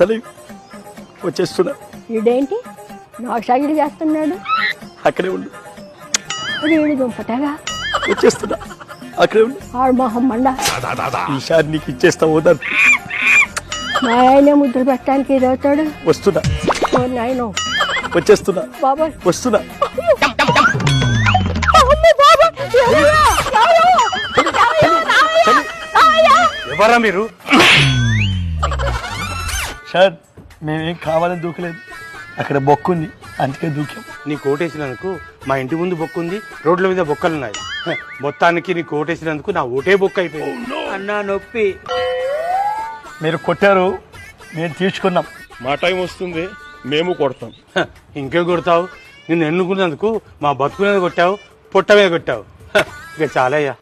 వస్తలేవు. వచ్చేస్తున్నా. వీడేంటి నాకు సైకిల్ చేస్తున్నాడు? అక్కడే ఉండు. వీడి దుంపటగా వచ్చేస్తున్నా. అక్కడే ఉండు. ఆడు మొహం మండ. ఈసారి నీకు ఇచ్చేస్తా. పోదాను. మా ఆయన ముద్ర పెట్టడానికి ఎదుగుతాడు. వస్తున్నా. నాయన వచ్చేస్తున్నా. బాబాయ్ వస్తున్నా. ఎవరా మీరు? సార్ మేమేం కావాలని దూకలేదు. అక్కడ బొక్కుంది అందుకే దూకాం. నీ కోటేసినందుకు మా ఇంటి ముందు బొక్కుంది, రోడ్ల మీద బొక్కలున్నాయి. మొత్తానికి నీ కోటేసినందుకు నా ఓటే బొక్క అయిపోయింది. అన్నా నొప్పి. మీరు కొట్టారు, మేము తీసుకున్నాం. మా టైం వస్తుంది, మేము కొడతాం. ఇంకేం కొడతావు? నిన్ను ఎన్నుకున్నందుకు మా బతుకు మీద కొట్టావు, పొట్ట మీద కొట్టావు. ఇక చాలయ్యా.